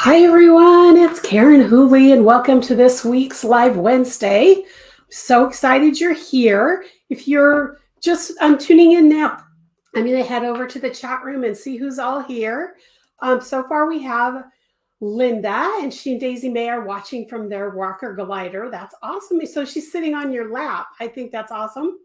Hi everyone, it's Karen Whooley and welcome to this week's Live Wednesday. So excited you're here. If you're just tuning in now, I'm going to head over to the chat room and see who's all here. So far we have Linda and she and Daisy May are watching from their walker glider. That's awesome. So she's sitting on your lap. I think that's awesome.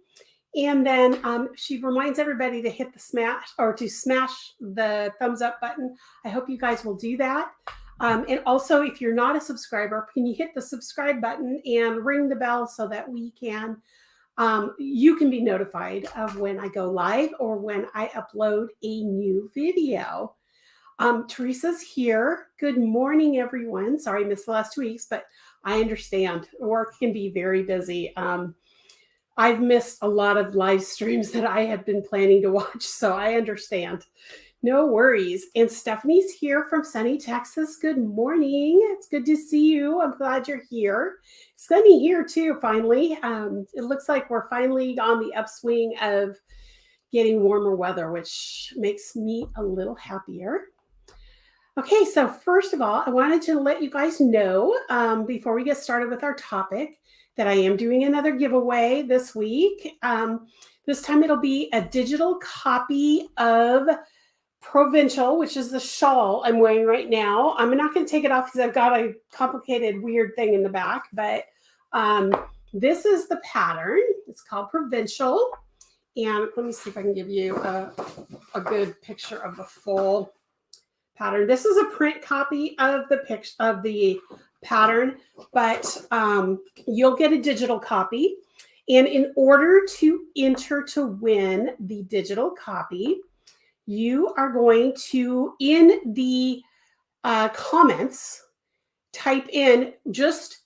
And then she reminds everybody to hit the smash or to smash the thumbs up button. I hope you guys will do that. And also, if you're not a subscriber, can you hit the subscribe button and ring the bell so that we can, you can be notified of when I go live or when I upload a new video. Teresa's here. Good morning, everyone. Sorry I missed the last 2 weeks, but I understand. Work can be very busy. I've missed a lot of live streams that I had been planning to watch, so I understand. No worries. And Stephanie's here from sunny Texas. Good morning. It's good to see you. I'm glad you're here. Sunny here too, finally. It looks like we're finally on the upswing of getting warmer weather, which makes me a little happier. Okay, so first of all, I wanted to let you guys know before we get started with our topic that I am doing another giveaway this week. This time it'll be a digital copy of Provincial, which is the shawl I'm wearing right now. I'm not going to take it off because I've got a complicated, weird thing in the back, but this is the pattern. It's called Provincial. And let me see if I can give you a good picture of the full pattern. This is a print copy of the picture of the pattern, but you'll get a digital copy. And in order to enter to win the digital copy, you are going to, in the comments, type in just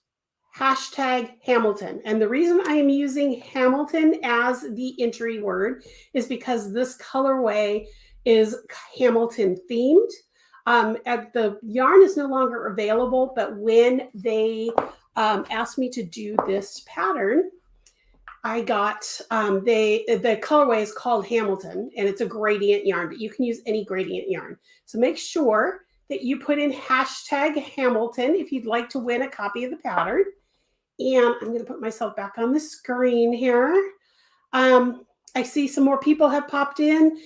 hashtag Hamilton. And the reason I am using Hamilton as the entry word is because this colorway is Hamilton themed. The yarn is no longer available, but when they asked me to do this pattern, I got, the colorway is called Hamilton, and it's a gradient yarn, but you can use any gradient yarn. So make sure that you put in hashtag Hamilton if you'd like to win a copy of the pattern. And I'm going to put myself back on the screen here. I see some more people have popped in.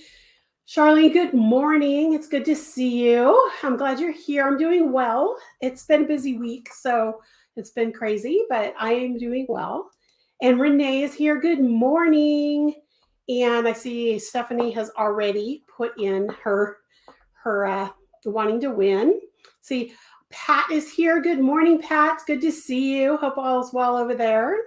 Charlene, good morning. It's good to see you. I'm glad you're here. I'm doing well. It's been a busy week, so it's been crazy, but I am doing well. And Renee is here. Good morning. And I see Stephanie has already put in her wanting to win. See, Pat is here. Good morning, Pat. It's good to see you. Hope all is well over there.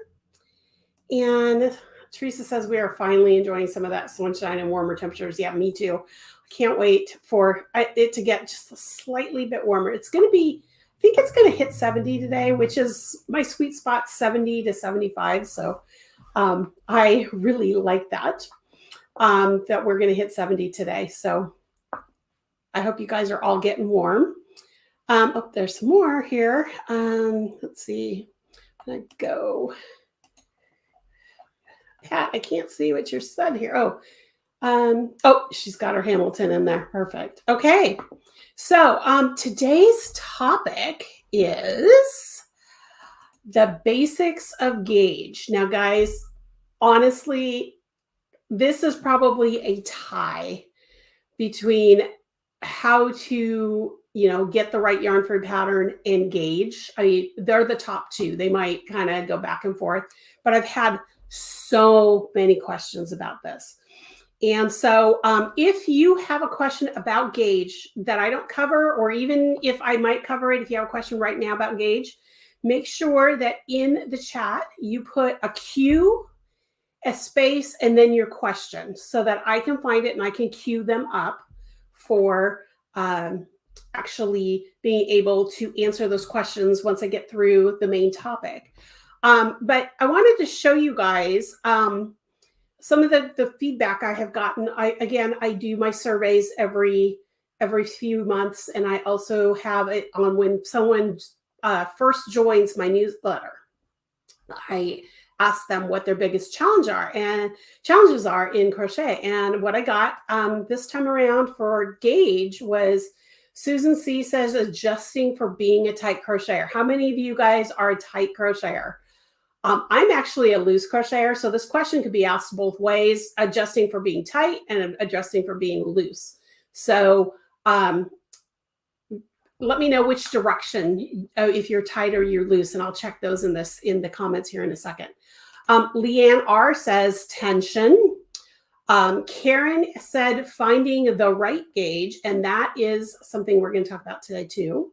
And Teresa says we are finally enjoying some of that sunshine and warmer temperatures. Yeah, me too. I can't wait for it to get just a slightly bit warmer. It's going to be, I think it's going to hit 70 today, which is my sweet spot, 70 to 75. So I really like that, that we're going to hit 70 today. So I hope you guys are all getting warm. Oh, there's some more here. Let's see. I'm going to go. Pat, I can't see what you said here. Oh, she's got her Hamilton in there. Perfect. Okay. So today's topic is the basics of gauge. Now, guys, honestly, this is probably a tie between how to, get the right yarn for a pattern and gauge. I mean, they're the top two. They might kind of go back and forth, but I've had so many questions about this. And so if you have a question about gauge that I don't cover, or even if I might cover it, if you have a question right now about gauge, make sure that in the chat you put a Q, a space, and then your question so that I can find it and I can queue them up for actually being able to answer those questions once I get through the main topic. But I wanted to show you guys some of the feedback I have gotten. I do my surveys every few months, and I also have it on when someone first joins my newsletter. I ask them what their biggest challenges are in crochet. And what I got this time around for gauge was Susan C says adjusting for being a tight crocheter. How many of you guys are a tight crocheter? I'm actually a loose crocheter, so this question could be asked both ways, adjusting for being tight and adjusting for being loose. So let me know which direction, if you're tight or you're loose, and I'll check those in the comments here in a second. Leanne R says tension. Karen said finding the right gauge, and that is something we're going to talk about today too.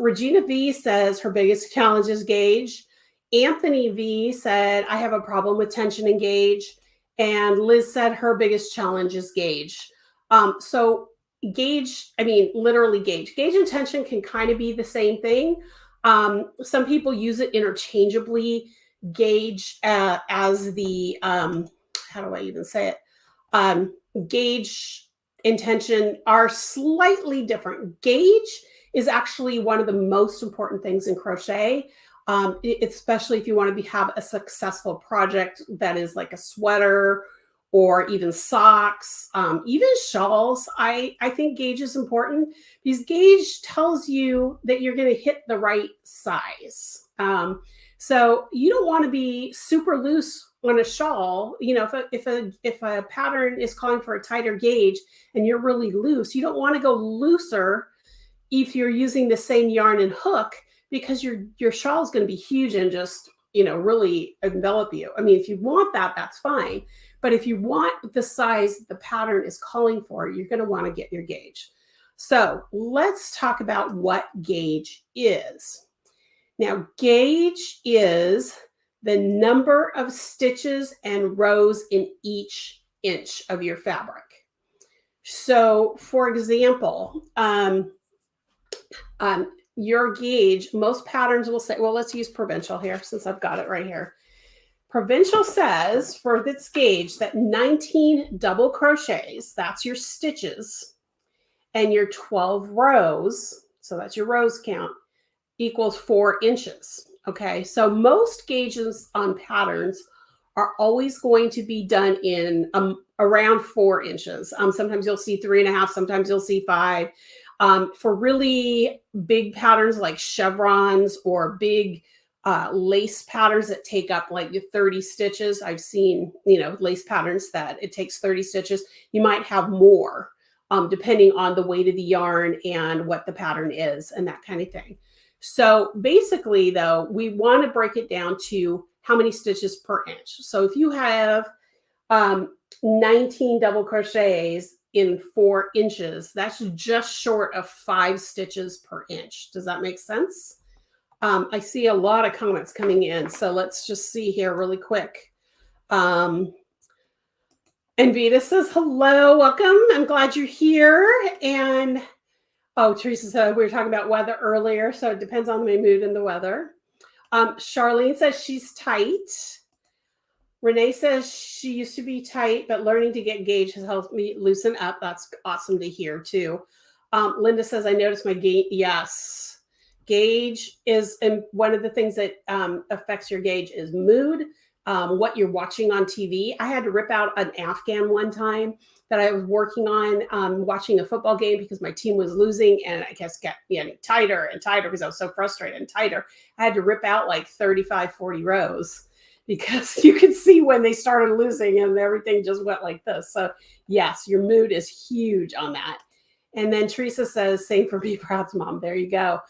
Regina V says her biggest challenge is gauge. Anthony V said, I have a problem with tension and gauge. And Liz said her biggest challenge is gauge. So gauge, I mean, literally gauge. Gauge and tension can kind of be the same thing. Some people use it interchangeably. Gauge as the, how do I even say it? Gauge and tension are slightly different. Gauge is actually one of the most important things in crochet. Especially if you want to have a successful project that is like a sweater or even socks, even shawls. I think gauge is important because gauge tells you that you're going to hit the right size. So you don't want to be super loose on a shawl. You know, if a pattern is calling for a tighter gauge and you're really loose, you don't want to go looser if you're using the same yarn and hook, because your shawl is going to be huge and just, you know, really envelop you. I mean, if you want that, that's fine. But if you want the size the pattern is calling for, you're going to want to get your gauge. So let's talk about what gauge is. Now, gauge is the number of stitches and rows in each inch of your fabric. So, for example, your gauge, most patterns will say, well, let's use Provincial here since I've got it right here. Provincial says for this gauge that 19 double crochets, that's your stitches, and your 12 rows, so that's your rows count, equals 4 inches. Okay, so most gauges on patterns are always going to be done in around 4 inches. Sometimes you'll see 3.5, sometimes you'll see 5. For really big patterns like chevrons or big lace patterns that take up like 30 stitches, I've seen, you know, lace patterns that it takes 30 stitches. You might have more depending on the weight of the yarn and what the pattern is and that kind of thing. So basically, though, we want to break it down to how many stitches per inch. So if you have 19 double crochets in 4 inches, that's just short of 5 stitches per inch. Does that make sense? I see a lot of comments coming in, so let's just see here really quick. And Vita says, hello, welcome. I'm glad you're here. And oh, Teresa said we were talking about weather earlier, so it depends on my mood and the weather. Charlene says she's tight. Renee says she used to be tight, but learning to get gauge has helped me loosen up. That's awesome to hear too. Linda says, I noticed my gauge. Yes. Gauge is, and one of the things that affects your gauge is mood, what you're watching on TV. I had to rip out an Afghan one time that I was working on, watching a football game because my team was losing, and I guess got getting tighter and tighter because I was so frustrated and tighter. I had to rip out like 35, 40 rows because you could see when they started losing and everything just went like this. So yes, your mood is huge on that. And then Teresa says, same for me, proud mom. There you go.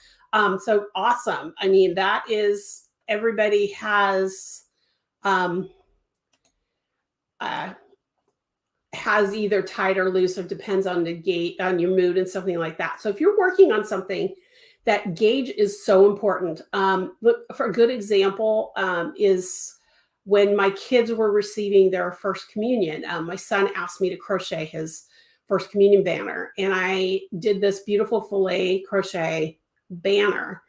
So awesome. I mean, that is, everybody has either tight or loose, or depends on the gauge, on your mood and something like that. So if you're working on something, that gauge is so important. Look, for a good example is when my kids were receiving their first communion. My son asked me to crochet his first communion banner, and I did this beautiful filet crochet banner.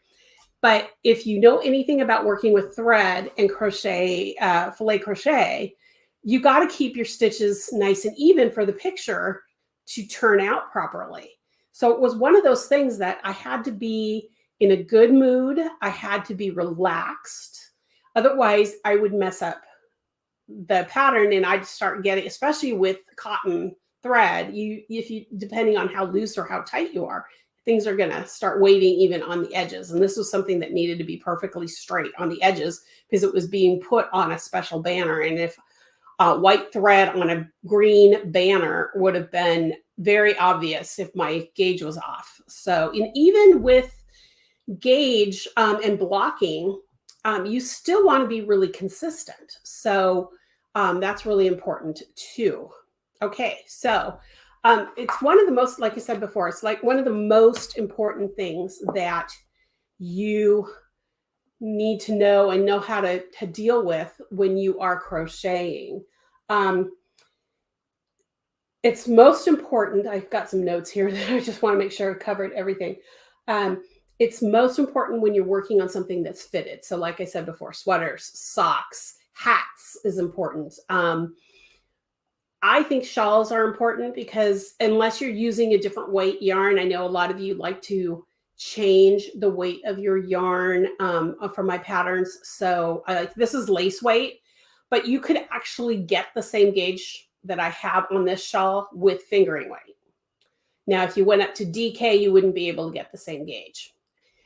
But if you know anything about working with thread and crochet, filet crochet, you got to keep your stitches nice and even for the picture to turn out properly. So it was one of those things that I had to be in a good mood. I had to be relaxed. Otherwise, I would mess up the pattern, and I'd start getting, especially with cotton thread, if you depending on how loose or how tight you are, things are going to start waving even on the edges. And this was something that needed to be perfectly straight on the edges because it was being put on a special banner. And if white thread on a green banner would have been very obvious if my gauge was off. So, and even with gauge and blocking, you still want to be really consistent. So that's really important too. Okay, so it's one of the most, like I said before, it's like one of the most important things that you need to know and know how to deal with when you are crocheting. It's most important. I've got some notes here that I just want to make sure I've covered everything. It's most important when you're working on something that's fitted. So like I said before, sweaters, socks, hats is important. I think shawls are important because unless you're using a different weight yarn, I know a lot of you like to change the weight of your yarn for my patterns. So this is lace weight, but you could actually get the same gauge that I have on this shawl with fingering weight. Now, if you went up to DK, you wouldn't be able to get the same gauge.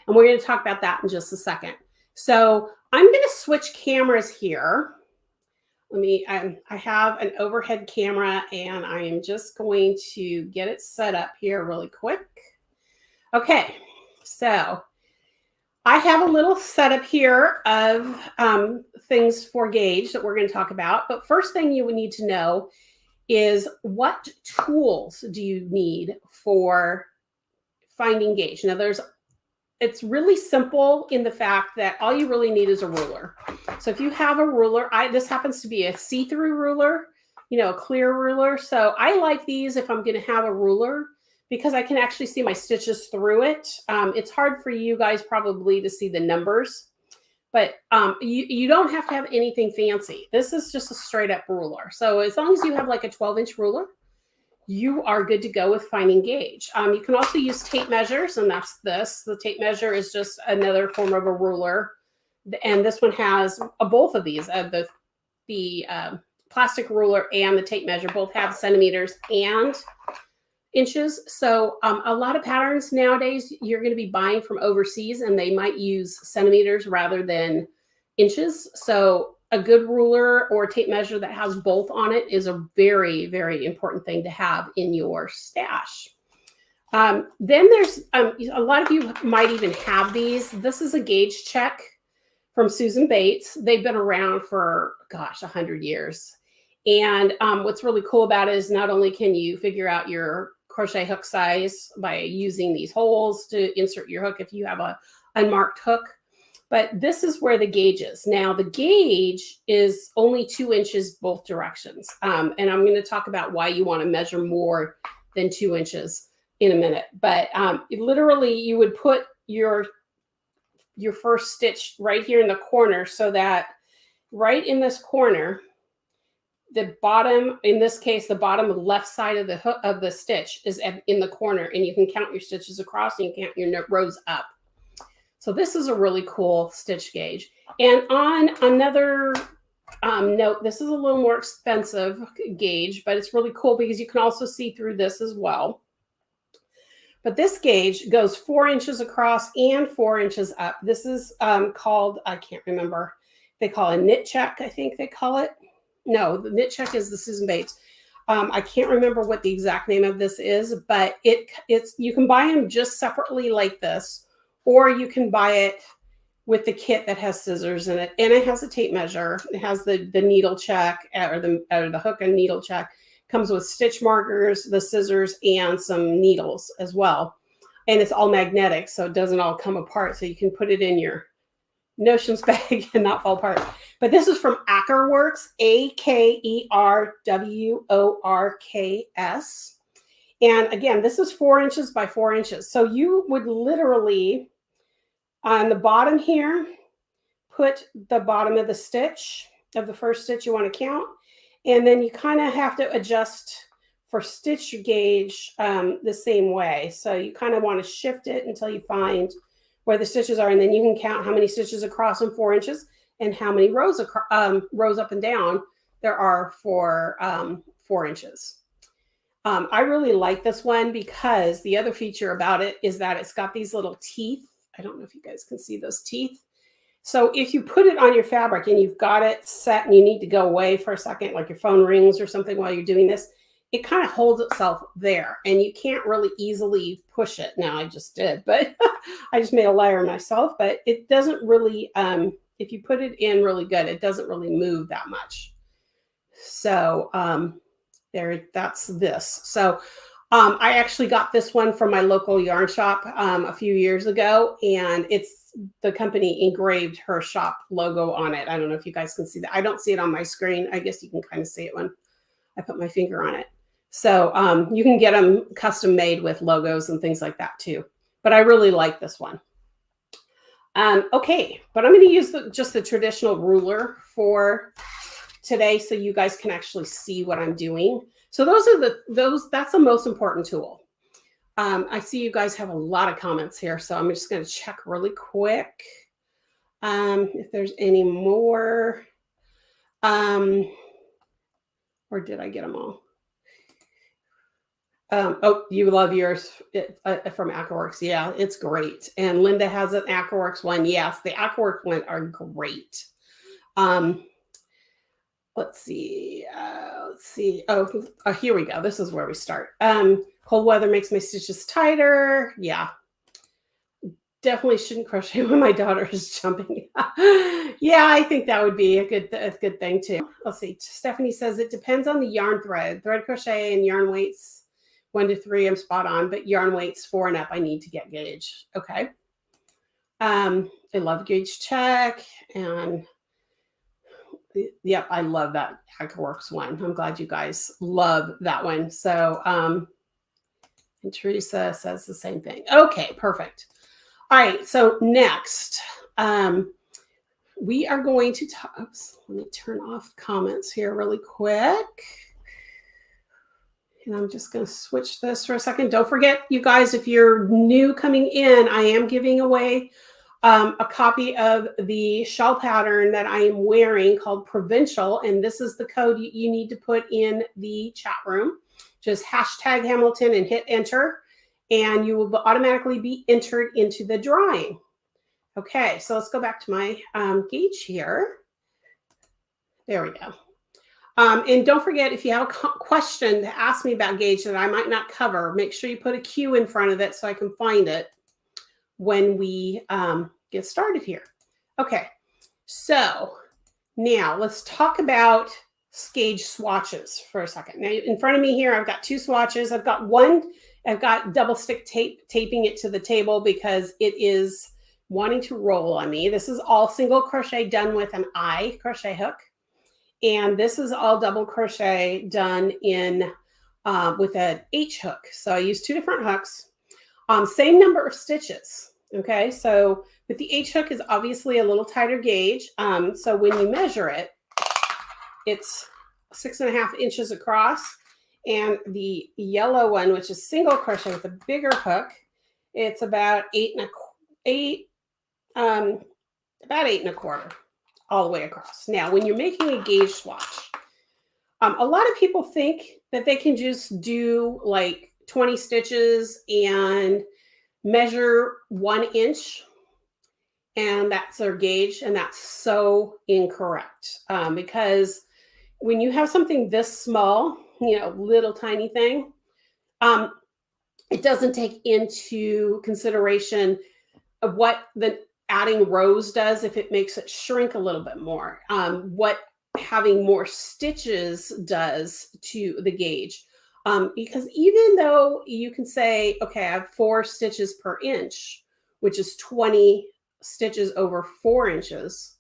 And we're going to talk about that in just a second. So I'm going to switch cameras here. Let me, I have an overhead camera and I am just going to get it set up here really quick. Okay, so I have a little setup here of things for gauge that we're going to talk about. But first thing you would need to know is what tools do you need for finding gauge? Now it's really simple in the fact that all you really need is a ruler. So if you have a ruler, this happens to be a see-through ruler, a clear ruler. So I like these if I'm going to have a ruler because I can actually see my stitches through it. It's hard for you guys probably to see the numbers, but you don't have to have anything fancy. This is just a straight up ruler. So as long as you have like a 12-inch ruler, you are good to go with finding gauge. You can also use tape measures, and that's this. The tape measure is just another form of a ruler. And this one has both of these, the plastic ruler and the tape measure, both have centimeters and inches. So a lot of patterns nowadays, you're going to be buying from overseas, and they might use centimeters rather than inches. So a good ruler or tape measure that has both on it is a very, very important thing to have in your stash. Then there's a lot of you might even have these. This is a gauge check from Susan Bates. They've been around for, 100 years. And what's really cool about it is not only can you figure out your crochet hook size by using these holes to insert your hook if you have a unmarked hook, but this is where the gauge is. Now, the gauge is only 2 inches both directions. And I'm going to talk about why you want to measure more than 2 inches in a minute. But literally, you would put your first stitch right here in the corner so that right in this corner, the bottom, in this case, the bottom left side of the hook of the stitch is in the corner, and you can count your stitches across and you can count your rows up. So this is a really cool stitch gauge. And on another note, this is a little more expensive gauge, but it's really cool because you can also see through this as well. But this gauge goes 4 inches across and 4 inches up. This is called, I can't remember, they call it a knit check, I think they call it. No, the knit check is the Susan Bates. I can't remember what the exact name of this is, but it's you can buy them just separately like this, or you can buy it with the kit that has scissors in it, and it has a tape measure. It has the needle check or the hook and needle check. Comes with stitch markers, the scissors, and some needles as well. And it's all magnetic, so it doesn't all come apart. So you can put it in your notions bag and not fall apart. But this is from Ackerworks, Akerworks. And again, this is 4 inches by 4 inches. So you would literally, on the bottom here, put the bottom of the stitch, of the first stitch you want to count. And then you kind of have to adjust for stitch gauge the same way. So you kind of want to shift it until you find where the stitches are. And then you can count how many stitches across in 4 inches and how many rows up and down there are for 4 inches. I really like this one because the other feature about it is that it's got these little teeth. I don't know if you guys can see those teeth. So if you put it on your fabric and you've got it set and you need to go away for a second, like your phone rings or something while you're doing this, it kind of holds itself there and you can't really easily push it. Now I just did, but I just made a liar myself, but it doesn't really, if you put it in really good, it doesn't really move that much. So that's this. So I actually got this one from my local yarn shop a few years ago, and it's the company engraved her shop logo on it. I don't know if you guys can see that. I don't see it on my screen. I guess you can kind of see it when I put my finger on it. So you can get them custom made with logos and things like that too. But I really like this one. Okay, but I'm going to use just the traditional ruler for today so you guys can actually see what I'm doing. So that's the most important tool. I see you guys have a lot of comments here, so I'm just going to check really quick if there's any more. Or did I get them all? Oh, you love yours from Aquaworks. Yeah, it's great. And Linda has an Aquaworks one. Yes, the Aquaworks one are great. Let's see. Oh, here we go. This is where we start. Cold weather makes my stitches tighter. Yeah. Definitely shouldn't crochet when my daughter is jumping. Yeah, I think that would be a good thing too. Let's see. Stephanie says it depends on the yarn thread. Thread crochet and yarn weights 1 to 3, I'm spot on, but yarn weights 4 and up, I need to get gauge. Okay. I love Gauge Check, and yep, I love that Aquaworks one. I'm glad you guys love that one. So, and Teresa says the same thing. Okay, perfect. All right, so next, we are going to talk. Oops, let me turn off comments here really quick. And I'm just going to switch this for a second. Don't forget, you guys, if you're new coming in, I am giving away a copy of the shawl pattern that I am wearing called Provincial. And this is the code you need to put in the chat room. Just hashtag Hamilton and hit enter, and you will automatically be entered into the drawing. Okay, so let's go back to my gauge here. There we go. And don't forget, if you have a question to ask me about gauge that I might not cover, make sure you put a Q in front of it so I can find it when we get started here. Okay, so now let's talk about gauge swatches for a second. Now in front of me here, I've got 2 swatches. I've got double stick taping it to the table because it is wanting to roll on me. This is all single crochet done with an I crochet hook. And this is all double crochet done in with an H hook. So I use 2 different hooks, same number of stitches. Okay, so with the H hook is obviously a little tighter gauge. So when you measure it, it's 6.5 inches across. And the yellow one, which is single crochet with a bigger hook, it's about 8 and a quarter. All the way across. Now, when you're making a gauge swatch, a lot of people think that they can just do like 20 stitches and measure 1 inch, and that's their gauge, and that's so incorrect. Because when you have something this small, little tiny thing, it doesn't take into consideration of what the adding rows does if it makes it shrink a little bit more, what having more stitches does to the gauge. Because even though you can say, okay, I have 4 stitches per inch, which is 20 stitches over 4 inches,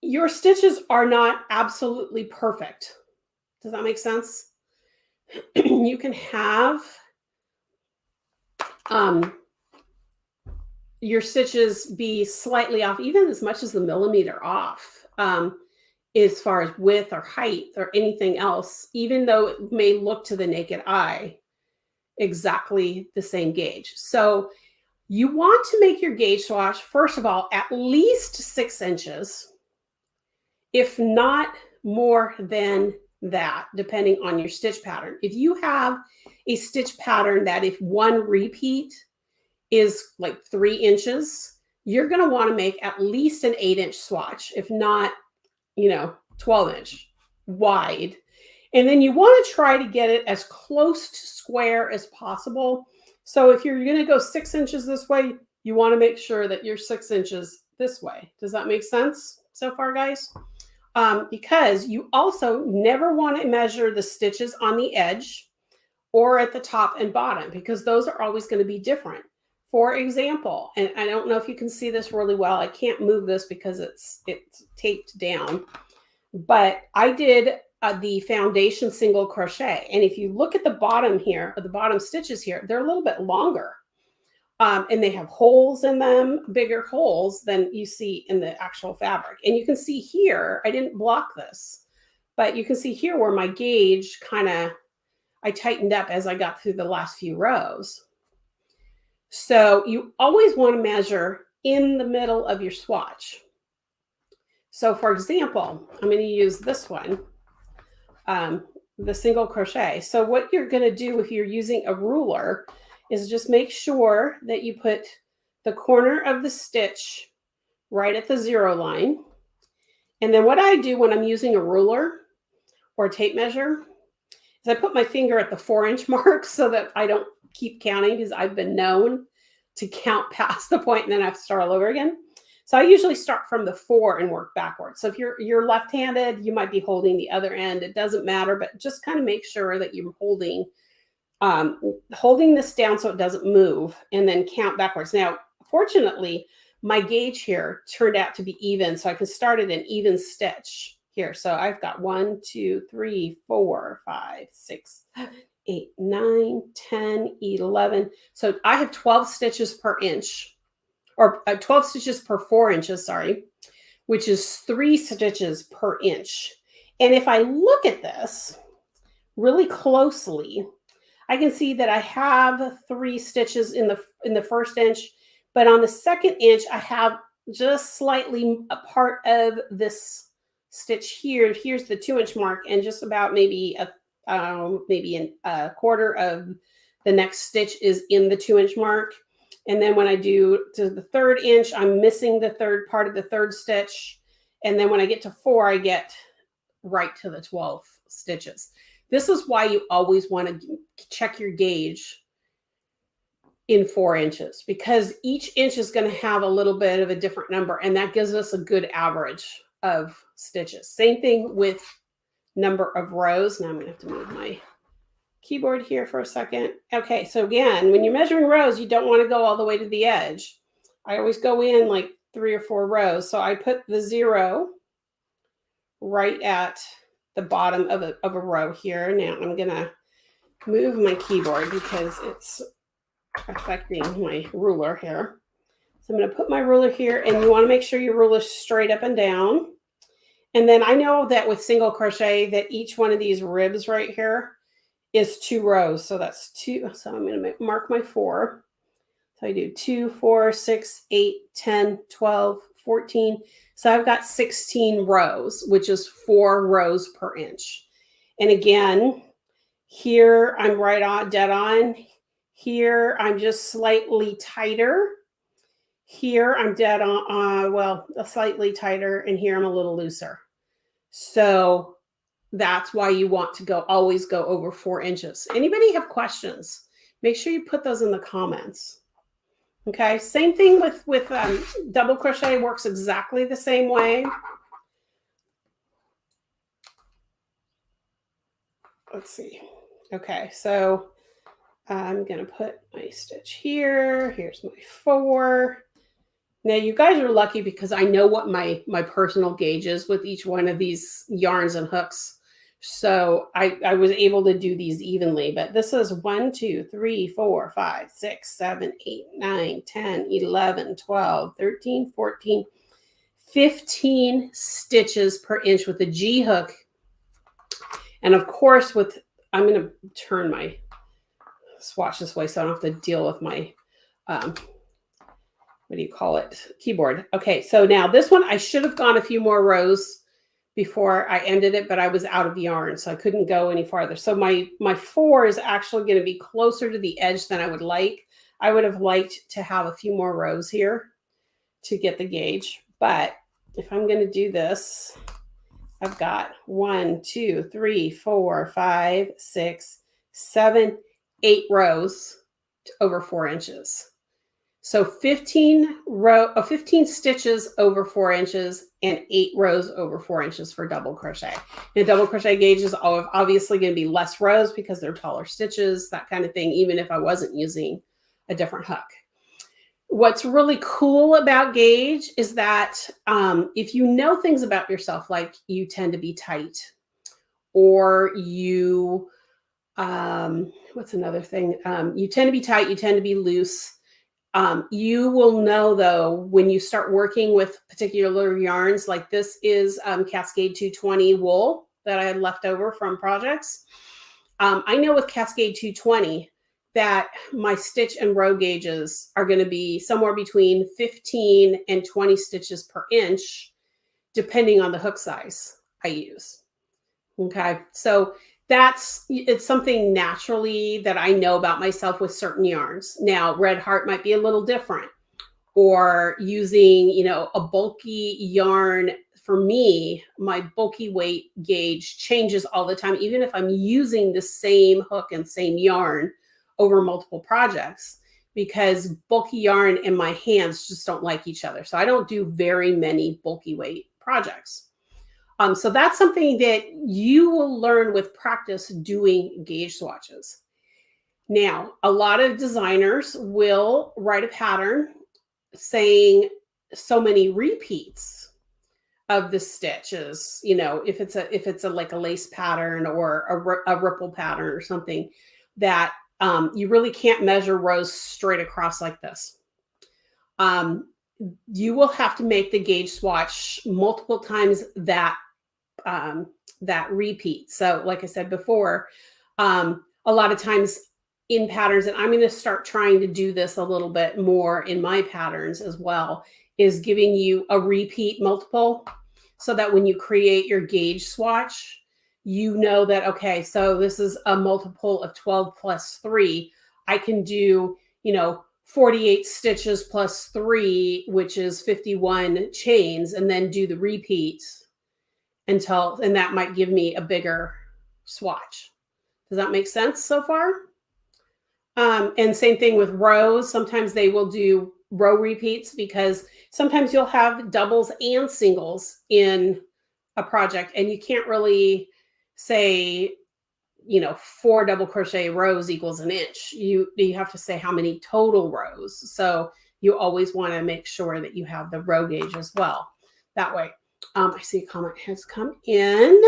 your stitches are not absolutely perfect. Does that make sense? You can have your stitches be slightly off, even as much as a millimeter off, as far as width or height or anything else, even though it may look to the naked eye exactly the same gauge. So you want to make your gauge swatch, first of all, at least 6 inches, if not more than that depending on your stitch pattern. If you have a stitch pattern that if one repeat is like 3 inches, you're going to want to make at least an 8-inch swatch, if not, 12-inch wide. And then you want to try to get it as close to square as possible. So if you're going to go 6 inches this way, you want to make sure that you're 6 inches this way. Does that make sense so far, guys? Because you also never want to measure the stitches on the edge or at the top and bottom, because those are always going to be different. For example, and I don't know if you can see this really well. I can't move this because it's taped down, but I did the foundation single crochet. And if you look at the bottom here, or the bottom stitches here, they're a little bit longer. And they have holes in them, bigger holes than you see in the actual fabric. And you can see here, I didn't block this, but you can see here where my gauge I tightened up as I got through the last few rows. So you always want to measure in the middle of your swatch. So for example, I'm going to use this one, the single crochet. So what you're going to do if you're using a ruler is just make sure that you put the corner of the stitch right at the 0 line. And then what I do when I'm using a ruler or a tape measure is I put my finger at the 4-inch mark so that I don't keep counting, because I've been known to count past the point and then I have to start all over again. So I usually start from the 4 and work backwards. So if you're left-handed, you might be holding the other end. It doesn't matter, but just kind of make sure that you're holding this down so it doesn't move, and then count backwards. Now, fortunately, my gauge here turned out to be even, so I can start at an even stitch here. So I've got 1, 2, 3, 4, 5, 6, 8, 9, 10, 11. So I have 12 stitches per inch, or 12 stitches per 4 inches, sorry, which is 3 stitches per inch. And if I look at this really closely, I can see that I have 3 stitches in the first inch, but on the second inch, I have just slightly a part of this stitch here. Here's the 2-inch mark, and just about maybe a quarter of the next stitch is in the 2-inch mark. And then when I do to the 3rd inch, I'm missing the third part of the 3rd stitch. And then when I get to 4, I get right to the 12 stitches. This is why you always want to check your gauge in 4 inches, because each inch is going to have a little bit of a different number, and that gives us a good average of stitches. Same thing with number of rows. Now I'm going to have to move my keyboard here for a second. Okay, so again, when you're measuring rows, you don't want to go all the way to the edge. I always go in like 3 or 4 rows. So I put the 0 right at the bottom of a row here. Now I'm going to move my keyboard because it's affecting my ruler here. So I'm going to put my ruler here, and you want to make sure your ruler is straight up and down. And then I know that with single crochet that each one of these ribs right here is 2 rows. So that's 2. So I'm going to mark my 4. So I do 2, 4, 6, 8, 10, 12, 14. So I've got 16 rows, which is 4 rows per inch. And again, here I'm right on, dead on. Here I'm just slightly tighter. Here I'm dead on, well, slightly tighter, and here I'm a little looser. So that's why you want to always go over 4 inches. Anybody have questions? Make sure you put those in the comments. Okay, same thing with double crochet, works exactly the same way. Let's see. Okay, so I'm going to put my stitch here. Here's my 4. Now, you guys are lucky because I know what my personal gauge is with each one of these yarns and hooks. So I was able to do these evenly, but this is 1, 2, 3, 4, 5, 6, 7, 8, 9, 10, 11, 12, 13, 14, 15 stitches per inch with a G hook. And of course, I'm going to turn my swatch this way so I don't have to deal with my, what do you call it? Keyboard. Okay, so now this one, I should have gone a few more rows before I ended it, but I was out of yarn, so I couldn't go any farther. So my 4 is actually going to be closer to the edge than I would like. I would have liked to have a few more rows here to get the gauge, but if I'm going to do this, I've got 1, 2, 3, 4, 5, 6, 7, 8 rows over 4 inches. So 15 stitches over 4 inches and 8 rows over 4 inches for double crochet. And double crochet gauge is obviously going to be less rows because they're taller stitches, that kind of thing, even if I wasn't using a different hook. What's really cool about gauge is that if you know things about yourself, like you tend to be tight, or you, what's another thing? You tend to be tight, you tend to be loose. You will know, though, when you start working with particular yarns, like this is Cascade 220 wool that I had left over from projects. I know with Cascade 220 that my stitch and row gauges are going to be somewhere between 15 and 20 stitches per inch, depending on the hook size I use. Okay, so it's something naturally that I know about myself with certain yarns. Now, Red Heart might be a little different, or using, a bulky yarn. For me, my bulky weight gauge changes all the time, even if I'm using the same hook and same yarn over multiple projects, because bulky yarn and my hands just don't like each other. So I don't do very many bulky weight projects. So that's something that you will learn with practice doing gauge swatches. Now, a lot of designers will write a pattern saying so many repeats of the stitches, if it's a like a lace pattern or a ripple pattern or something, that you really can't measure rows straight across like this. You will have to make the gauge swatch multiple times that repeat. So like I said before, a lot of times in patterns, and I'm going to start trying to do this a little bit more in my patterns as well, is giving you a repeat multiple, so that when you create your gauge swatch, you know that, okay, so this is a multiple of 12 plus 3. I can do, 48 stitches plus 3, which is 51 chains, and then do the repeats and that might give me a bigger swatch. Does that make sense so far? And same thing with rows. Sometimes they will do row repeats, because sometimes you'll have doubles and singles in a project, and you can't really say, 4 double crochet rows equals an inch. You have to say how many total rows. So you always want to make sure that you have the row gauge as well. That way. I see a comment has come in.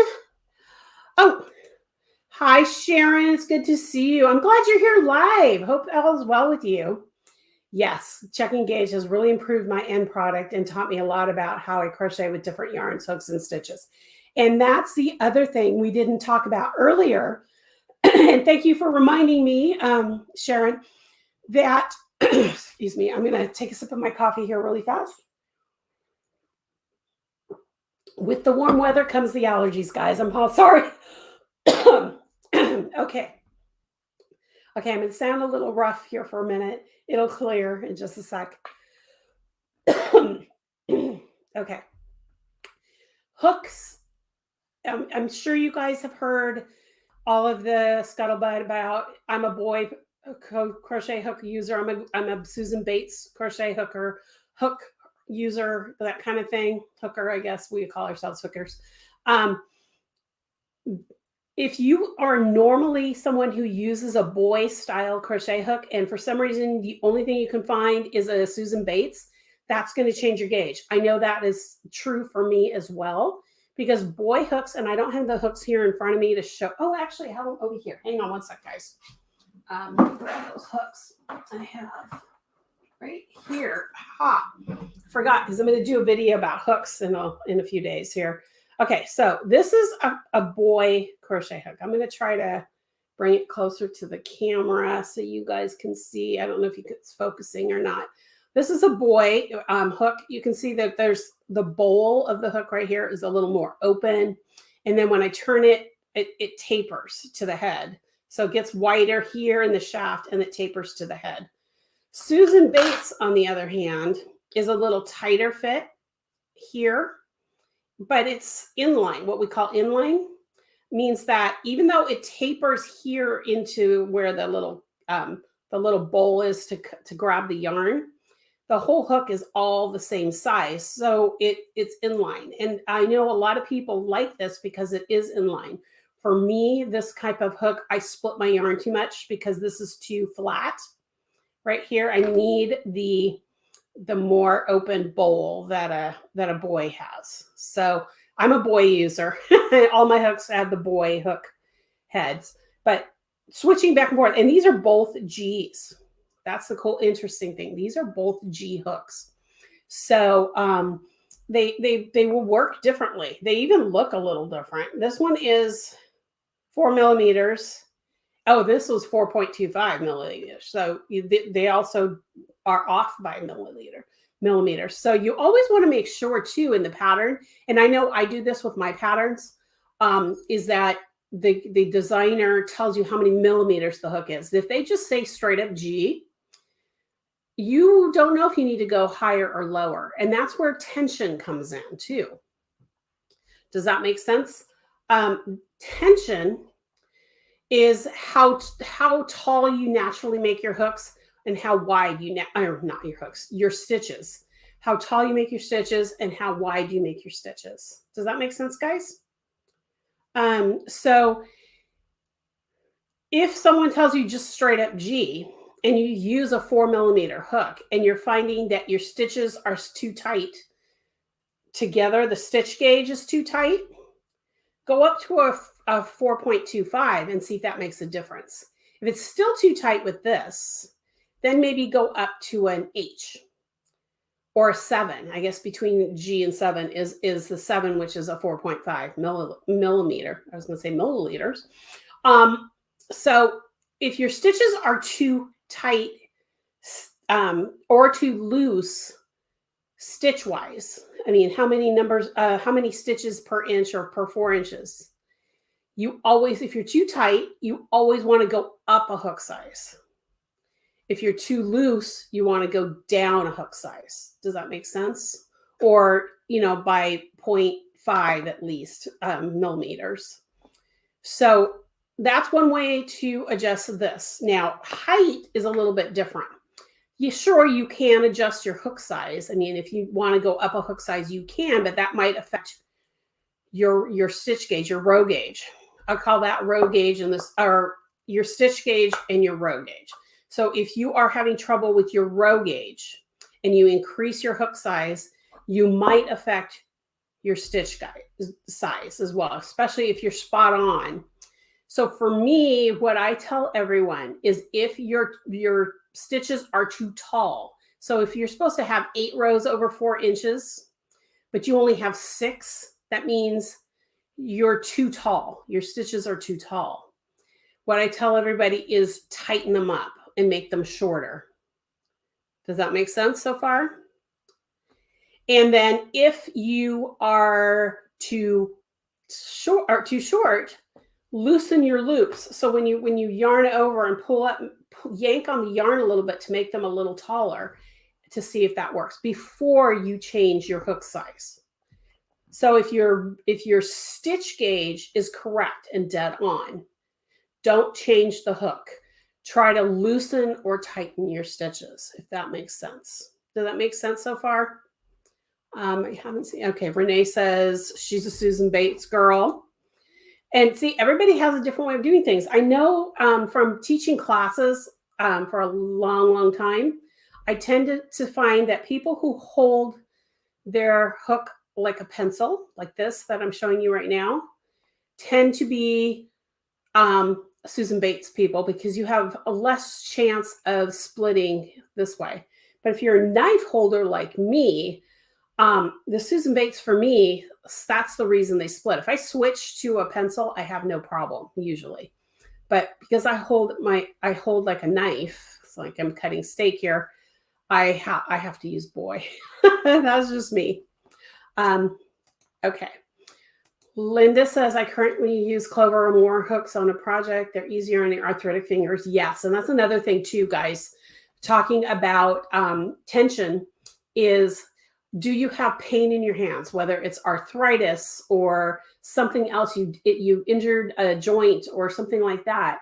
Oh, hi, Sharon. It's good to see you. I'm glad you're here live. Hope all is well with you. Yes, checking gauge has really improved my end product and taught me a lot about how I crochet with different yarns, hooks, and stitches. And that's the other thing we didn't talk about earlier. And thank you for reminding me, Sharon, that, excuse me, I'm going to take a sip of my coffee here really fast. With the warm weather comes the allergies, guys. I'm all sorry. Okay. I'm going to sound a little rough here for a minute. It'll clear in just a sec. Okay. Hooks. I'm sure you guys have heard all of the scuttlebutt about, I'm a boy crochet hook user. I'm a Susan Bates crochet hook user, that kind of thing. Hooker, I guess we call ourselves hookers. If you are normally someone who uses a boy style crochet hook, and for some reason the only thing you can find is a Susan Bates, that's going to change your gauge. I know that is true for me as well, because boy hooks, and I don't have the hooks here in front of me to show. Oh, actually I have them over here. Hang on one sec, guys. Grab those hooks I have right here. Forgot, because I'm going to do a video about hooks in a few days here. Okay, so this is a boy crochet hook. I'm going to try to bring it closer to the camera so you guys can see. I don't know if it's focusing or not, This is a boy hook. You can see that there's the bowl of the hook right here is a little more open. And then when I turn it, it tapers to the head. So it gets wider here in the shaft and it tapers to the head. Susan Bates, on the other hand, is a little tighter fit here, but it's inline. What we call inline means that even though it tapers here into where the little bowl is to grab the yarn, the whole hook is all the same size. So it's inline. And I know a lot of people like this because it is inline. For me, this type of hook, I split my yarn too much because this is too flat. Right here, I need the more open bowl that a boy has. So I'm a boy user. All my hooks have the boy hook heads. But switching back and forth, and these are both G's. That's the cool, interesting thing. These are both G hooks. So they will work differently. They even look a little different. This one is 4 millimeters. Oh, this was 4.25 millimeters. So they also are off by millimeters. So you always want to make sure too in the pattern, and I know I do this with my patterns, is that the designer tells you how many millimeters the hook is. If they just say straight up G, you don't know if you need to go higher or lower. And that's where tension comes in too. Does that make sense? Tension is how tall you naturally make your hooks and how wide your stitches. How tall you make your stitches and how wide you make your stitches. Does that make sense, guys? So if someone tells you just straight up G and you use a 4 millimeter hook and you're finding that your stitches are too tight together, the stitch gauge is too tight, go up to a 4.25 and see if that makes a difference. If it's still too tight with this, then maybe go up to an H or a 7. I guess between G and 7 is the 7, which is a 4.5 millimeter. I was going to say milliliters. So if your stitches are too tight or too loose stitch wise, I mean, how many stitches per inch or per 4 inches? You always, if you're too tight, you always want to go up a hook size. If you're too loose, you want to go down a hook size. Does that make sense? Or, by 0.5 at least millimeters. So that's one way to adjust this. Now, height is a little bit different. Sure, you can adjust your hook size. I mean, if you want to go up a hook size, you can, but that might affect your stitch gauge, your row gauge. I'll call that row gauge and this, or your stitch gauge and your row gauge. So if you are having trouble with your row gauge and you increase your hook size, you might affect your stitch size as well, especially if you're spot on. So for me, what I tell everyone is if your stitches are too tall. So if you're supposed to have 8 rows over 4 inches, but you only have 6, that means you're too tall. Your stitches are too tall. What I tell everybody is tighten them up and make them shorter. Does that make sense so far? And then if you are too short, loosen your loops. So when you yarn over and pull up, yank on the yarn a little bit to make them a little taller to see if that works before you change your hook size. So if your stitch gauge is correct and dead on, don't change the hook. Try to loosen or tighten your stitches, if that makes sense. Does that make sense so far? I haven't seen. Okay, Renee says she's a Susan Bates girl. And see, everybody has a different way of doing things. I know from teaching classes for a long, long time, I tended to find that people who hold their hook like a pencil, like this that I'm showing you right now, tend to be Susan Bates people because you have a less chance of splitting this way. But if you're a knife holder like me, the Susan Bates for me, that's the reason they split. If I switch to a pencil, I have no problem usually. But because I hold like a knife, it's like I'm cutting steak here, I have to use boy. That's just me. Okay. Linda says, I currently use Clover or more hooks on a project. They're easier on the arthritic fingers. Yes. And that's another thing too, guys. Talking about tension is, do you have pain in your hands, whether it's arthritis or something else, you injured a joint or something like that.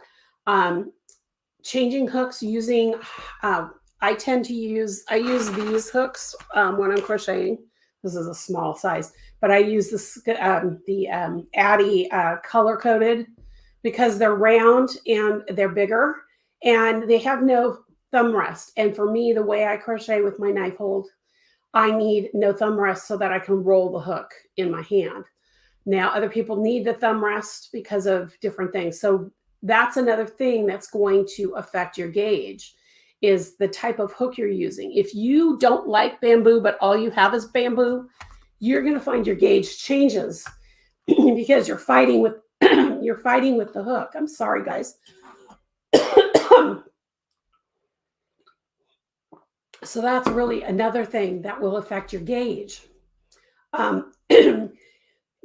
Changing hooks using, I use these hooks when I'm crocheting. This is a small size, but I use this the Addy color coded because they're round and they're bigger and they have no thumb rest. And for me, the way I crochet with my knife hold, I need no thumb rest so that I can roll the hook in my hand. Now, other people need the thumb rest because of different things. So that's another thing that's going to affect your gauge, is the type of hook you're using. If you don't like bamboo, but all you have is bamboo, you're going to find your gauge changes because you're fighting with the hook. I'm sorry, guys. So that's really another thing that will affect your gauge.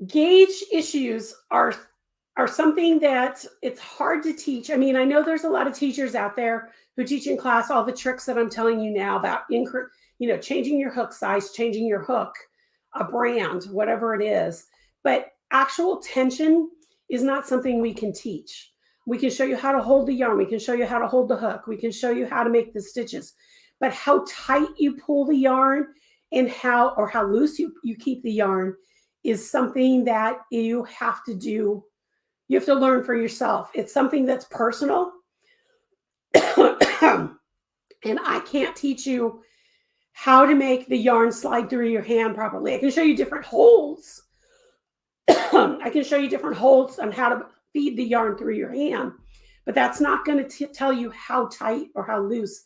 Gauge issues are something that it's hard to teach. I mean, I know there's a lot of teachers out there who teach in class all the tricks that I'm telling you now about, changing your hook size, changing your hook, a brand, whatever it is. But actual tension is not something we can teach. We can show you how to hold the yarn. We can show you how to hold the hook. We can show you how to make the stitches. But how tight you pull the yarn and how loose you keep the yarn is something that you have to do. You have to learn for yourself. It's something that's personal. And I can't teach you how to make the yarn slide through your hand properly. I can show you different holds. I can show you different holds on how to feed the yarn through your hand. But that's not going to tell you how tight or how loose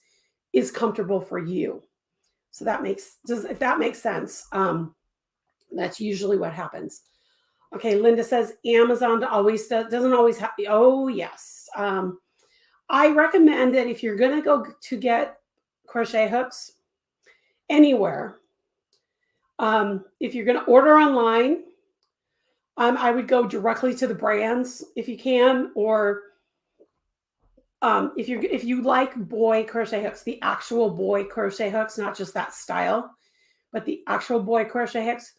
is comfortable for you. So if that makes sense, that's usually what happens. Okay, Linda says Amazon doesn't always have. Oh yes, I recommend that if you're going to go to get crochet hooks anywhere, if you're going to order online, I would go directly to the brands if you can, or if you like boy crochet hooks, the actual boy crochet hooks, not just that style, but the actual boy crochet hooks,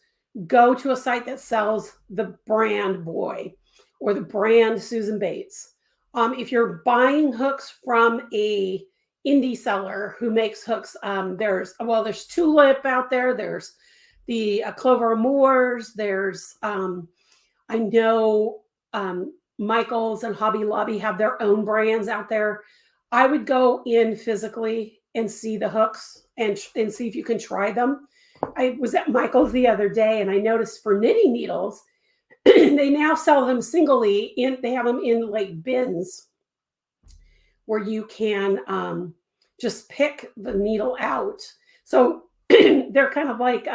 go to a site that sells the brand Boy or the brand Susan Bates. If you're buying hooks from a indie seller who makes hooks, there's Tulip out there. There's the Clover Moores. There's I know Michaels and Hobby Lobby have their own brands out there. I would go in physically and see the hooks and see if you can try them. I was at Michael's the other day and I noticed for knitting needles, they now sell them singly. They have them in like bins where you can just pick the needle out. So they're kind of like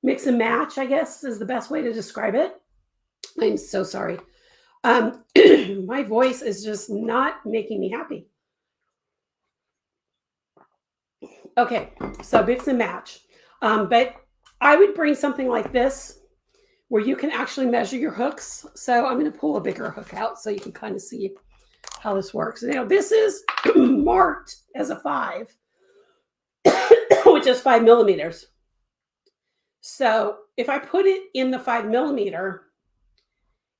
mix and match, I guess, is the best way to describe it. I'm so sorry. My voice is just not making me happy. Okay, so mix and match. But I would bring something like this where you can actually measure your hooks. So I'm going to pull a bigger hook out so you can kind of see how this works. Now, this is marked as a 5, which is 5 millimeters. So if I put it in the 5 millimeter,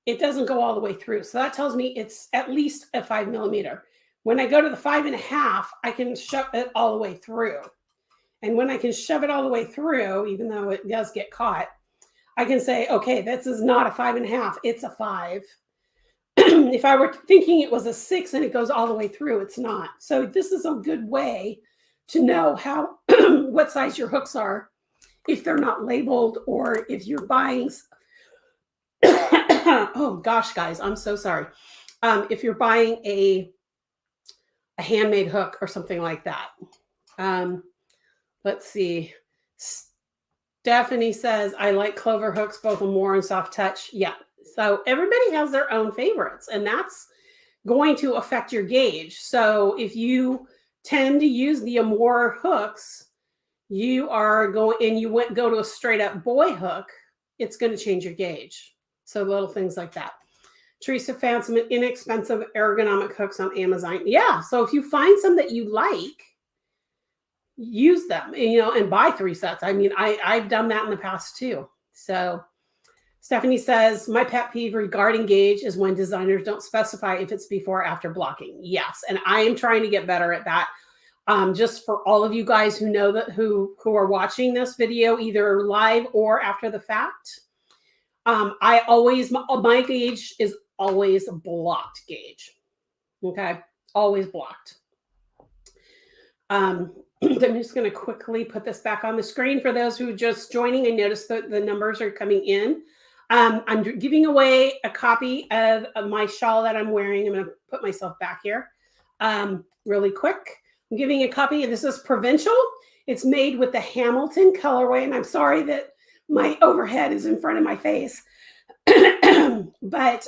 it doesn't go all the way through. So that tells me it's at least a 5 millimeter. When I go to the 5.5, I can shove it all the way through. And when I can shove it all the way through, even though it does get caught, I can say, okay, this is not a 5.5, it's a 5. If I were thinking it was a 6 and it goes all the way through, it's not. So this is a good way to know how what size your hooks are if they're not labeled, or if you're buying. Oh gosh, guys, I'm so sorry. If you're buying a handmade hook or something like that. Let's see. Stephanie says, I like Clover hooks, both warm and soft touch. Yeah. So everybody has their own favorites, and that's going to affect your gauge. So if you tend to use the more hooks, you are going and you go to a straight up boy hook, it's going to change your gauge. So little things like that. Teresa found some inexpensive ergonomic hooks on Amazon. Yeah. So if you find some that you like, use them, and buy 3 sets. I mean, I've done that in the past too. So Stephanie says, my pet peeve regarding gauge is when designers don't specify if it's before or after blocking. Yes. And I am trying to get better at that. Just for all of you guys who know that who are watching this video, either live or after the fact, my gauge is always a blocked gauge. Okay. Always blocked. I'm just going to quickly put this back on the screen for those who are just joining. I noticed that the numbers are coming in. I'm giving away a copy of my shawl that I'm wearing. I'm going to put myself back here really quick. I'm giving a copy. This is Provincial. It's made with the Hamilton colorway. And I'm sorry that my overhead is in front of my face. But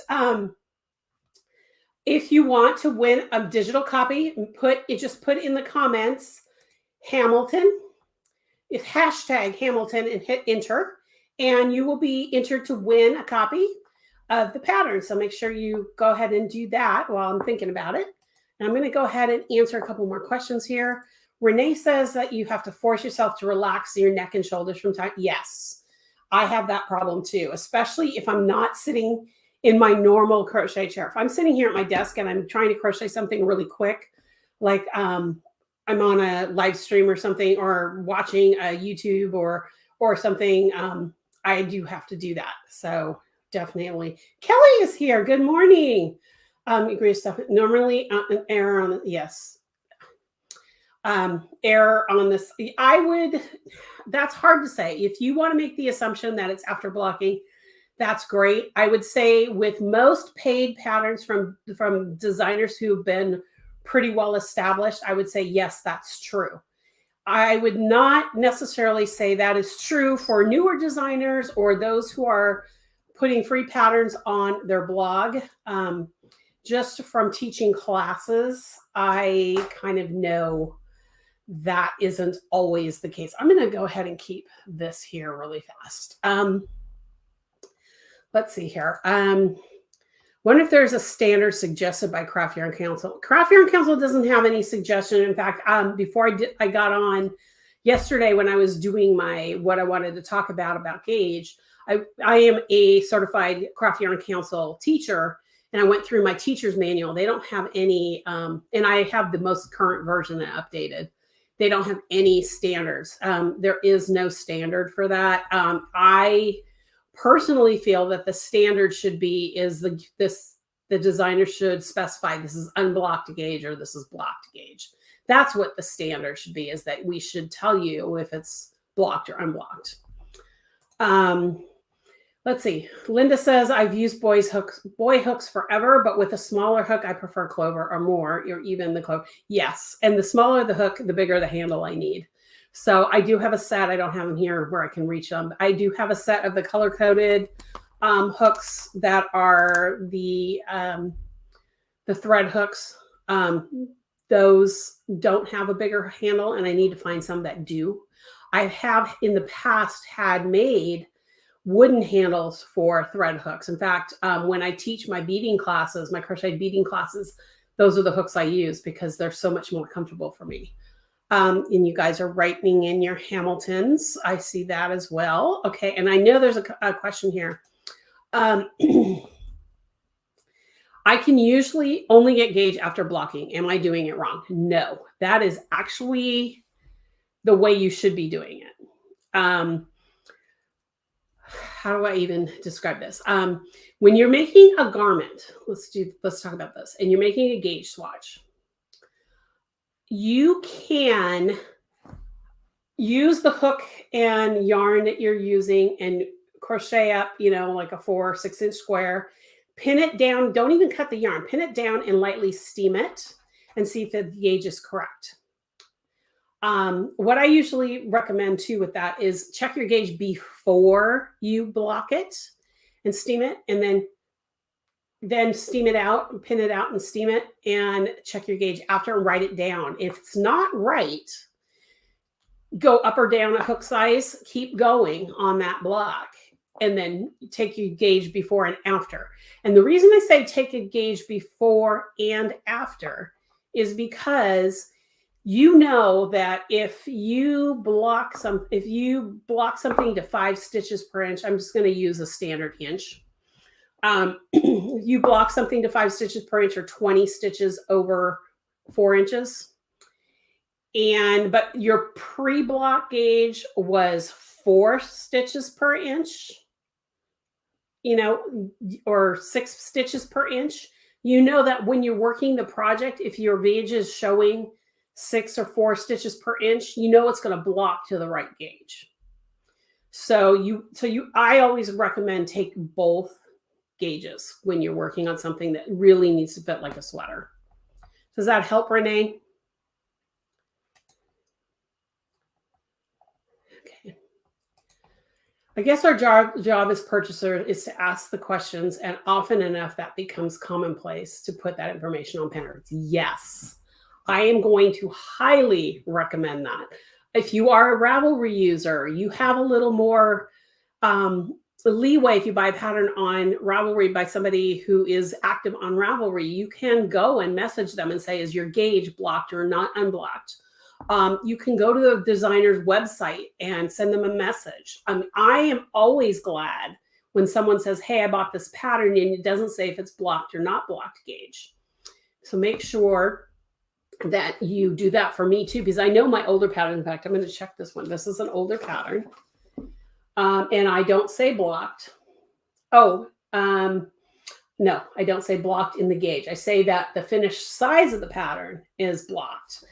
if you want to win a digital copy, just put in the comments Hamilton, hashtag Hamilton, and hit enter, and you will be entered to win a copy of the pattern. So make sure you go ahead and do that while I'm thinking about it. And I'm going to go ahead and answer a couple more questions here. Renee says that you have to force yourself to relax your neck and shoulders from time. Yes, I have that problem too, especially if I'm not sitting in my normal crochet chair. If I'm sitting here at my desk and I'm trying to crochet something really quick, like I'm on a live stream or something, or watching a YouTube or something, I do have to do that. So definitely. Kelly is here. Good morning. Agree stuff. Normally an error on yes. Error on this. That's hard to say. If you want to make the assumption that it's after blocking, that's great. I would say with most paid patterns from designers who've been pretty well established, I would say, yes, that's true. I would not necessarily say that is true for newer designers or those who are putting free patterns on their blog. Just from teaching classes, I kind of know that isn't always the case. I'm going to go ahead and keep this here really fast. Let's see here. Wonder if there's a standard suggested by Craft Yarn Council. Craft Yarn Council doesn't have any suggestion. In fact, before I got on yesterday when I was doing what I wanted to talk about gauge, I am a certified Craft Yarn Council teacher, and I went through my teacher's manual. They don't have any, and I have the most current version that updated. They don't have any standards. There is no standard for that. I personally feel that the standard should be the designer should specify this is unblocked gauge or this is blocked gauge. That's what the standard should be, is that we should tell you if it's blocked or unblocked. Let's see. Linda says, I've used boy hooks forever, but with a smaller hook, I prefer clover or more, or even the clover. Yes. And the smaller the hook, the bigger the handle I need. So I do have a set. I don't have them here where I can reach them. I do have a set of the color-coded hooks that are the thread hooks. Those don't have a bigger handle, and I need to find some that do. I have in the past had made wooden handles for thread hooks. In fact, when I teach my beading classes, my crochet beading classes, those are the hooks I use because they're so much more comfortable for me. And you guys are writing in your Hamiltons. I see that as well. Okay, and I know there's a question here. I can usually only get gauge after blocking. Am I doing it wrong? No, that is actually the way you should be doing it. How do I even describe this? When you're making a garment, let's talk about this, and you're making a gauge swatch, you can use the hook and yarn that you're using and crochet up, like a 4 or 6 inch square, pin it down. Don't even cut the yarn, pin it down and lightly steam it and see if the gauge is correct. What I usually recommend too with that is check your gauge before you block it and steam it, and then then steam it out, pin it out and steam it, and check your gauge after and write it down. If it's not right, go up or down a hook size, keep going on that block, and then take your gauge before and after. And the reason I say take a gauge before and after is because you know that if you block something to 5 stitches per inch, I'm just going to use a standard inch. You block something to 5 stitches per inch or 20 stitches over 4 inches. But your pre-block gauge was 4 stitches per inch, or 6 stitches per inch. You know that when you're working the project, if your gauge is showing 6 or 4 stitches per inch, you know it's going to block to the right gauge. I always recommend take both gauges when you're working on something that really needs to fit like a sweater. Does that help, Renee? Okay. I guess our job as purchaser is to ask the questions, and often enough that becomes commonplace to put that information on patterns. Yes, I am going to highly recommend that. If you are a Ravelry user, you have a little more leeway. If you buy a pattern on Ravelry by somebody who is active on Ravelry, you can go and message them and say, is your gauge blocked or not unblocked? You can go to the designer's website and send them a message. I am always glad when someone says, hey, I bought this pattern, and it doesn't say if it's blocked or not blocked gauge. So make sure that you do that for me too, because I know my older pattern. In fact, I'm going to check this one. This is an older pattern. And I don't say blocked. No, I don't say blocked in the gauge. I say that the finished size of the pattern is blocked.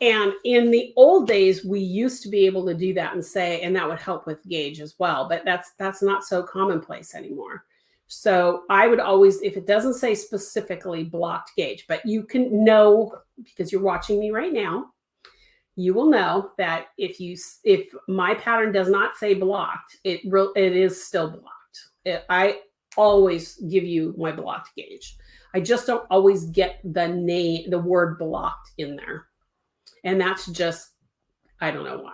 And in the old days, we used to be able to do that and say, and that would help with gauge as well. But that's not so commonplace anymore. So I would always, if it doesn't say specifically blocked gauge, but you can know, because you're watching me right now, you will know that if my pattern does not say blocked, it is still blocked. I always give you my blocked gauge. I just don't always get the word blocked in there. And that's just, I don't know why.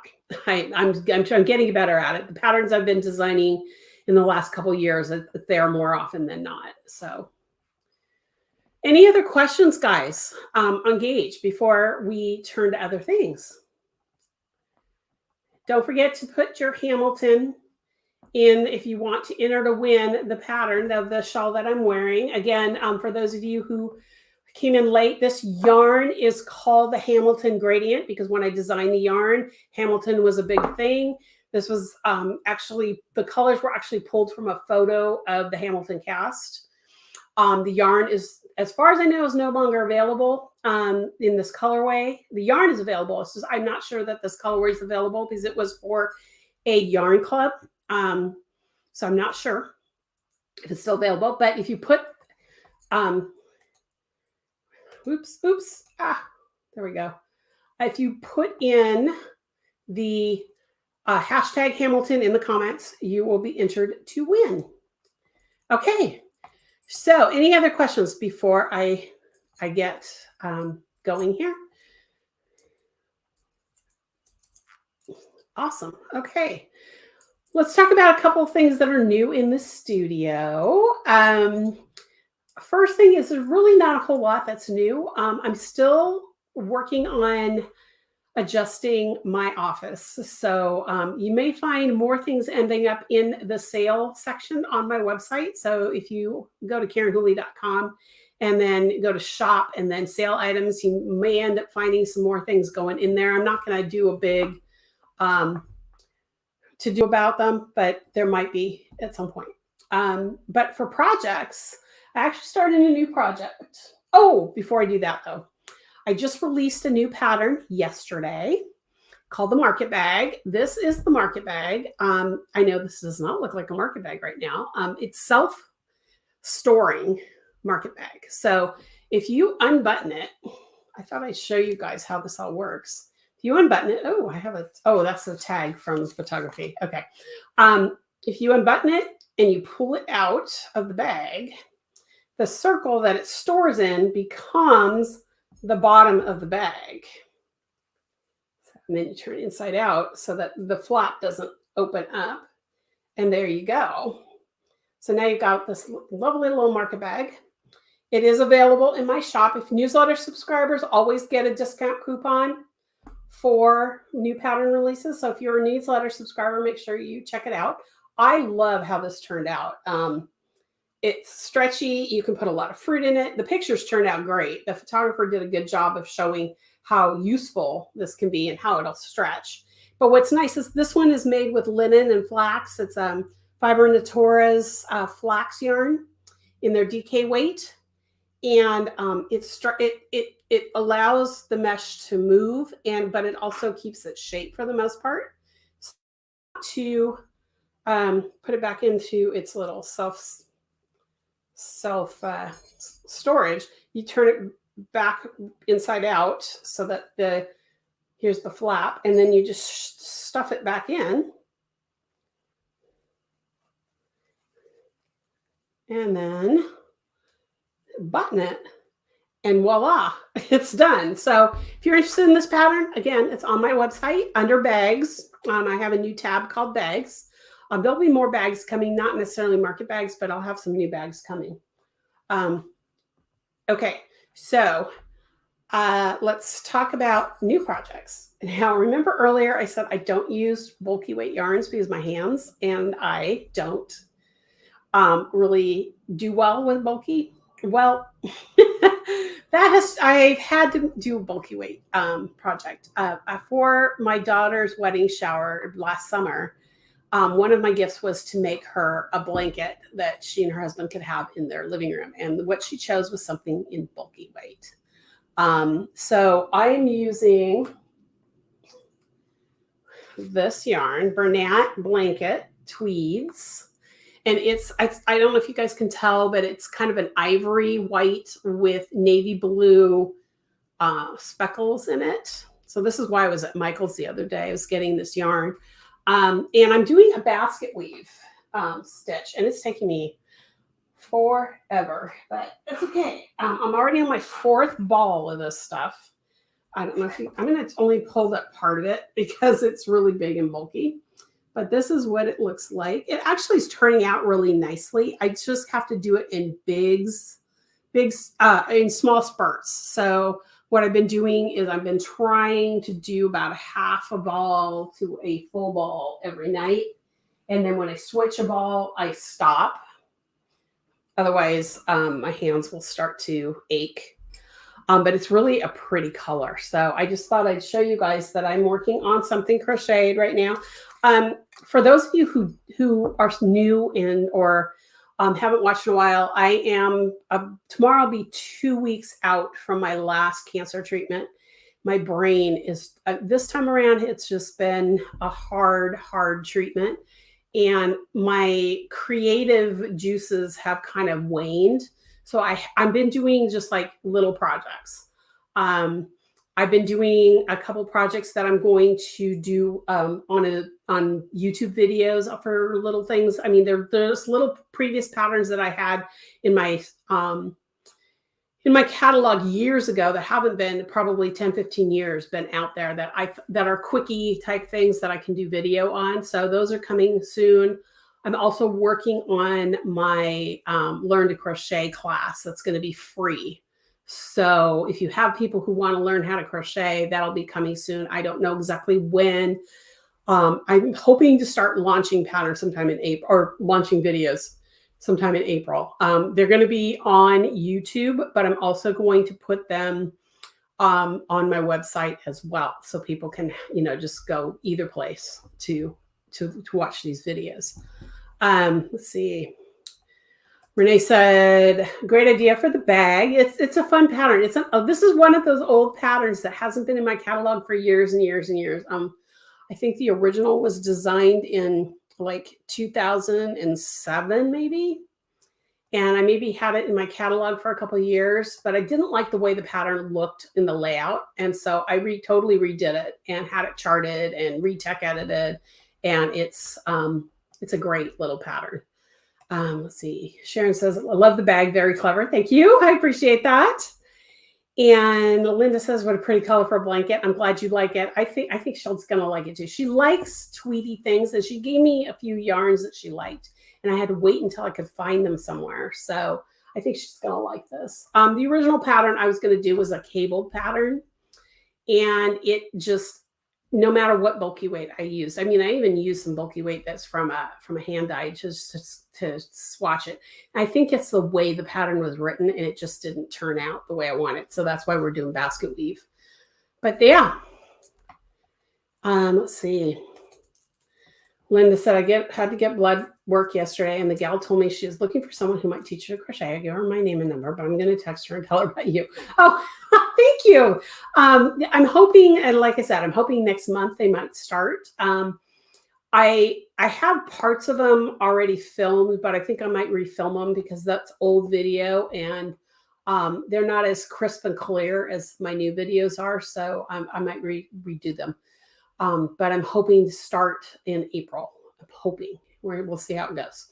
I'm getting better at it. The patterns I've been designing in the last couple of years, they're more often than not. So any other questions, guys, on gauge before we turn to other things? Don't forget to put your Hamilton in if you want to enter to win the pattern of the shawl that I'm wearing. Again, for those of you who came in late, this yarn is called the Hamilton Gradient because when I designed the yarn, Hamilton was a big thing. This was actually, the colors were actually pulled from a photo of the Hamilton cast. The yarn is, as far as I know, is no longer available in this colorway. The yarn is available. It's just, I'm not sure that this colorway is available because it was for a yarn club. So I'm not sure if it's still available. But if you put, there we go. If you put in the hashtag Hamilton in the comments, you will be entered to win. Okay. So any other questions before I get going here? Awesome. Okay. Let's talk about a couple of things that are new in the studio. First thing is there's really not a whole lot that's new. I'm still working on adjusting my office. So you may find more things ending up in the sale section on my website. So if you go to KarenWhooley.com and then go to shop and then sale items, you may end up finding some more things going in there. I'm not going to do a big to do about them, but there might be at some point. But for projects, I actually started a new project. Oh, before I do that though, I just released a new pattern yesterday called the Market Bag. This is the Market Bag. I know this does not look like a market bag right now. It's self-storing market bag. So if you unbutton it, I thought I'd show you guys how this all works. If you unbutton it, that's the tag from photography. Okay. If you unbutton it and you pull it out of the bag, the circle that it stores in becomes the bottom of the bag. And then you turn it inside out so that the flap doesn't open up. And there you go. So now you've got this lovely little market bag. It is available in my shop. If newsletter subscribers always get a discount coupon for new pattern releases. So if you're a newsletter subscriber, make sure you check it out. I love how this turned out. It's stretchy. You can put a lot of fruit in it. The pictures turned out great. The photographer did a good job of showing how useful this can be and how it'll stretch. But what's nice is this one is made with linen and flax. It's Fiber Natura's flax yarn in their DK weight. And it allows the mesh to move, but it also keeps its shape for the most part. So to put it back into its little self storage, you turn it back inside out so that here's the flap, and then you just stuff it back in. And then button it, and voila, it's done. So if you're interested in this pattern, again, it's on my website under bags. I have a new tab called bags. There'll be more bags coming, not necessarily market bags, but I'll have some new bags coming. Okay, so let's talk about new projects. Now, remember earlier I said I don't use bulky weight yarns because my hands and I don't really do well with bulky. Well, I've had to do a bulky weight project. For my daughter's wedding shower last summer, one of my gifts was to make her a blanket that she and her husband could have in their living room. And what she chose was something in bulky weight. So I am using this yarn, Bernat Blanket Tweeds. And I don't know if you guys can tell, but it's kind of an ivory white with navy blue speckles in it. So this is why I was at Michael's the other day. I was getting this yarn. And I'm doing a basket weave stitch, and it's taking me forever, but it's okay. I'm already on my 4th ball of this stuff. I don't know if I'm going to only pull that part of it because it's really big and bulky. But this is what it looks like. It actually is turning out really nicely. I just have to do it in in small spurts. So what I've been doing is I've been trying to do about half a ball to a full ball every night. And then when I switch a ball, I stop. Otherwise, my hands will start to ache. But it's really a pretty color. So I just thought I'd show you guys that I'm working on something crocheted right now. For those of you who are new or haven't watched in a while, I am tomorrow I'll be 2 weeks out from my last cancer treatment. My brain is this time around, it's just been a hard treatment, and my creative juices have kind of waned. So I've been doing just like little projects. I've been doing a couple projects that I'm going to do on YouTube videos for little things. I mean, there's little previous patterns that I had in my catalog years ago that haven't been probably 10, 15 years been out there that are quickie type things that I can do video on. So those are coming soon. I'm also working on my Learn to Crochet class that's going to be free. So if you have people who want to learn how to crochet, that'll be coming soon. I don't know exactly when. I'm hoping to start launching patterns sometime in April, or launching videos sometime in April. They're going to be on YouTube, but I'm also going to put them on my website as well. So people can, just go either place to watch these videos. Let's see. Renee said, great idea for the bag. It's a fun pattern. This is one of those old patterns that hasn't been in my catalog for years and years and years. I think the original was designed in like 2007, maybe. And I maybe had it in my catalog for a couple of years, but I didn't like the way the pattern looked in the layout. And so I totally redid it and had it charted and re-tech edited. And it's a great little pattern. Let's see. Sharon says, I love the bag. Very clever. Thank you. I appreciate that. And Linda says, what a pretty color for a blanket. I'm glad you like it. I think Sheld's going to like it too. She likes tweedy things, and she gave me a few yarns that she liked, and I had to wait until I could find them somewhere. So I think she's going to like this. The original pattern I was going to do was a cabled pattern, and it just, no matter what bulky weight I used. I mean, I even used some bulky weight that's from a hand dye just to swatch it. I think it's the way the pattern was written, and it just didn't turn out the way I wanted. So that's why we're doing basket weave. But yeah, let's see. Linda said, I had to get blood work yesterday, and the gal told me she was looking for someone who might teach her to crochet. I gave her my name and number, but I'm going to text her and tell her about you. Oh, thank you. I'm hoping, and like I said, I'm hoping next month they might start. I have parts of them already filmed, but I think I might refilm them because that's old video, and they're not as crisp and clear as my new videos are. So I might redo them. But I'm hoping to start in April. I'm hoping. We'll see how it goes.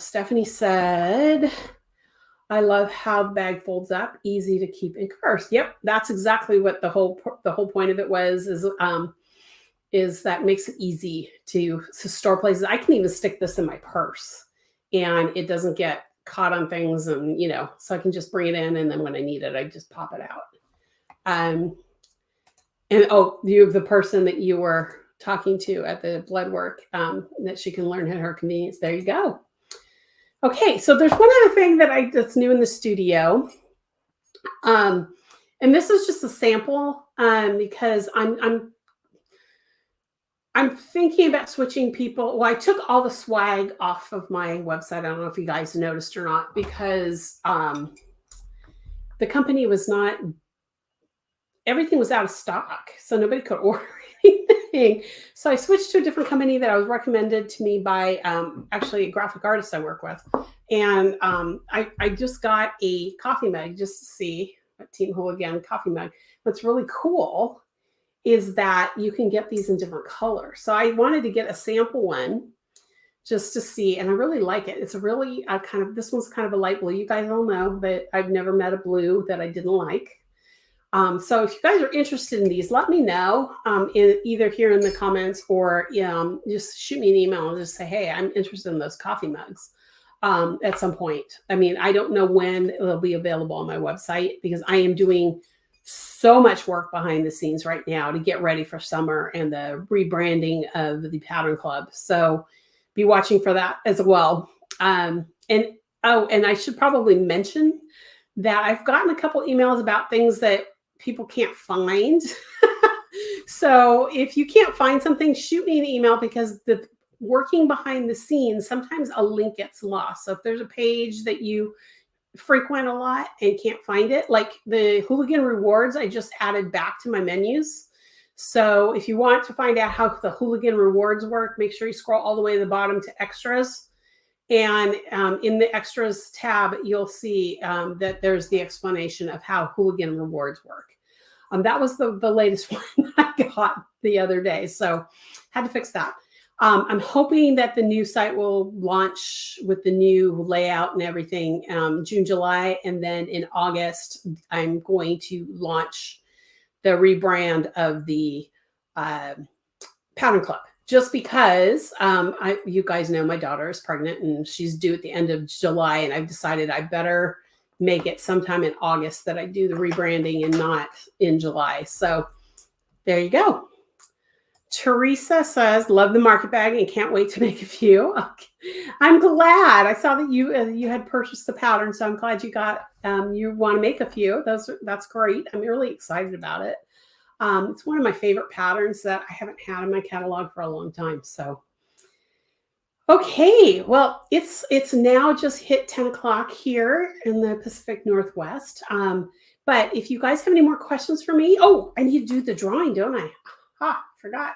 Stephanie said, I love how the bag folds up, easy to keep in purse. Yep, that's exactly what the whole point of it was, is that makes it easy to store places. I can even stick this in my purse, and it doesn't get caught on things, and so I can just bring it in, and then when I need it, I just pop it out. And the person that you were talking to at the blood work, that she can learn at her convenience. There you go. Okay, so there's one other thing that's new in the studio. And this is just a sample, because I'm thinking about switching people. Well, I took all the swag off of my website. I don't know if you guys noticed or not, because the company was not, everything was out of stock, so nobody could order anything. So I switched to a different company that I was recommended to me by actually a graphic artist I work with. And I just got a coffee mug just to see, Team Hooligan coffee mug. What's really cool is that you can get these in different colors. So I wanted to get a sample one just to see, and I really like it. It's a really this one's kind of a light blue. You guys all know that I've never met a blue that I didn't like. So if you guys are interested in these, let me know, either here in the comments, or just shoot me an email and just say, hey, I'm interested in those coffee mugs at some point. I mean, I don't know when they'll be available on my website, because I am doing so much work behind the scenes right now to get ready for summer and the rebranding of the Pattern Club. So be watching for that as well. And I should probably mention that I've gotten a couple emails about things that people can't find. So if you can't find something, shoot me an email, because the working behind the scenes, sometimes a link gets lost. So if there's a page that you frequent a lot and can't find it, like the Hooligan Rewards, I just added back to my menus. So if you want to find out how the Hooligan Rewards work, make sure you scroll all the way to the bottom to extras. And in the extras tab, you'll see that there's the explanation of how Hooligan Rewards work. That was the latest one I got the other day, so had to fix that. I'm hoping that the new site will launch with the new layout and everything June, July, and then in August, I'm going to launch the rebrand of the Pattern Club. Just because you guys know my daughter is pregnant and she's due at the end of July, and I've decided I better make it sometime in August that I do the rebranding and not in July. So there you go. Teresa says, love the market bag and can't wait to make a few. Okay. I'm glad. I saw that you had purchased the pattern, so I'm glad you got, you want to make a few. That's great. I'm really excited about it. It's one of my favorite patterns that I haven't had in my catalog for a long time. So, okay, well, it's now just hit 10 o'clock here in the Pacific Northwest. But if you guys have any more questions for me, I need to do the drawing, don't I? Forgot.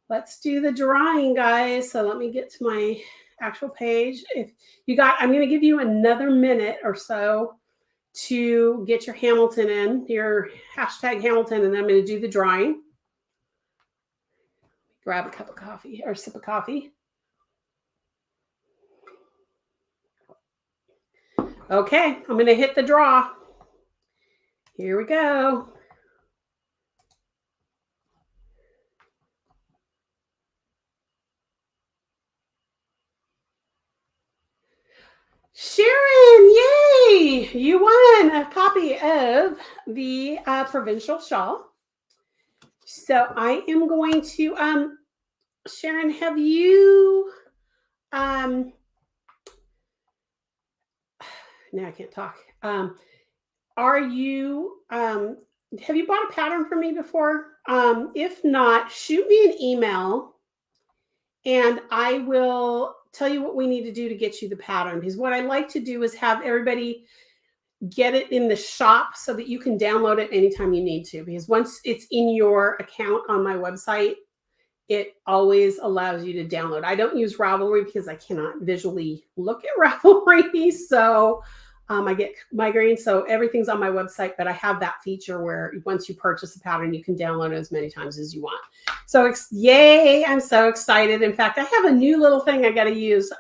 Let's do the drawing, guys. So let me get to my actual page. I'm going to give you another minute or so to get your Hamilton in, your hashtag Hamilton, and then I'm going to do the drawing. Grab a cup of coffee or sip of coffee. Okay, I'm going to hit the draw. Here we go. Sharon, yay! You won a copy of the provincial shawl. So I am going to, Sharon, have you, now I can't talk. Are you, have you bought a pattern from me before? If not, shoot me an email and I will tell you what we need to do to get you the pattern. Because what I like to do is have everybody get it in the shop so that you can download it anytime you need to. Because once it's in your account on my website, it always allows you to download. I don't use Ravelry because I cannot visually look at Ravelry. So I get migraine. So everything's on my website, but I have that feature where once you purchase a pattern, you can download it as many times as you want. So yay, I'm so excited. In fact, I have a new little thing I got to use.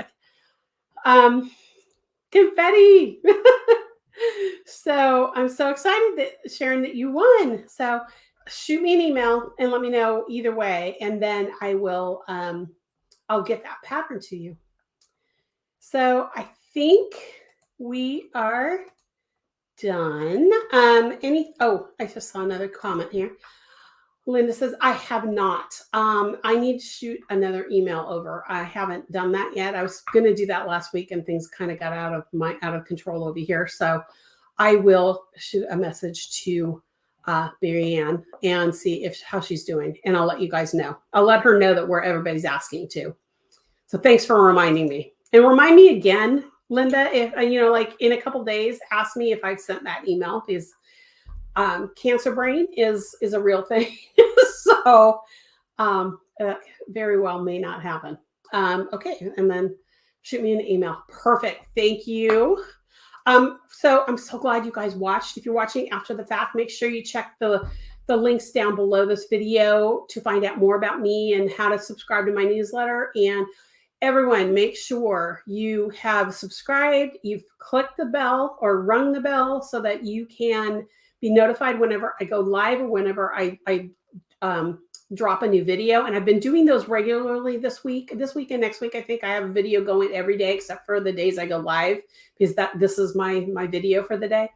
Confetti. So I'm so excited that Sharon, that you won. So shoot me an email and let me know either way. And then I will, I'll get that pattern to you. So I think we are done. Oh, I just saw another comment here. Linda says, I have not. I need to shoot another email over. I haven't done that yet. I was going to do that last week and things kind of got out of control over here. So I will shoot a message to Marianne and see how she's doing. And I'll let you guys know. I'll let her know that everybody's asking too. So thanks for reminding me. And remind me again, Linda, if like in a couple days, ask me if I've sent that email because cancer brain is a real thing. So very well may not happen. Okay, and then shoot me an email. Perfect. Thank you. So I'm so glad you guys watched. If you're watching after the fact, make sure you check the links down below this video to find out more about me and how to subscribe to my newsletter. And everyone, make sure you have subscribed, you've clicked the bell or rung the bell so that you can be notified whenever I go live or whenever I drop a new video. And I've been doing those regularly this week and next week. I think I have a video going every day except for the days I go live because this is my video for the day.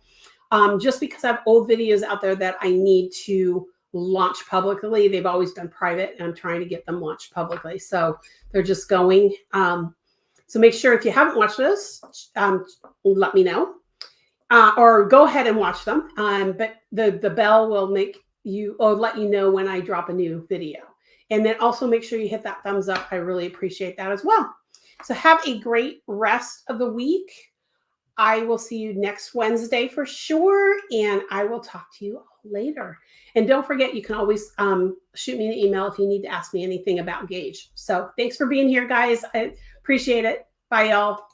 Just because I have old videos out there that I need to launch publicly. They've always been private and I'm trying to get them launched publicly. So they're just going. So make sure if you haven't watched this, let me know. Or go ahead and watch them. But the bell will let you know when I drop a new video. And then also make sure you hit that thumbs up. I really appreciate that as well. So have a great rest of the week. I will see you next Wednesday for sure. And I will talk to you later. And don't forget, you can always shoot me an email if you need to ask me anything about Gauge. So thanks for being here, guys. I appreciate it. Bye, y'all.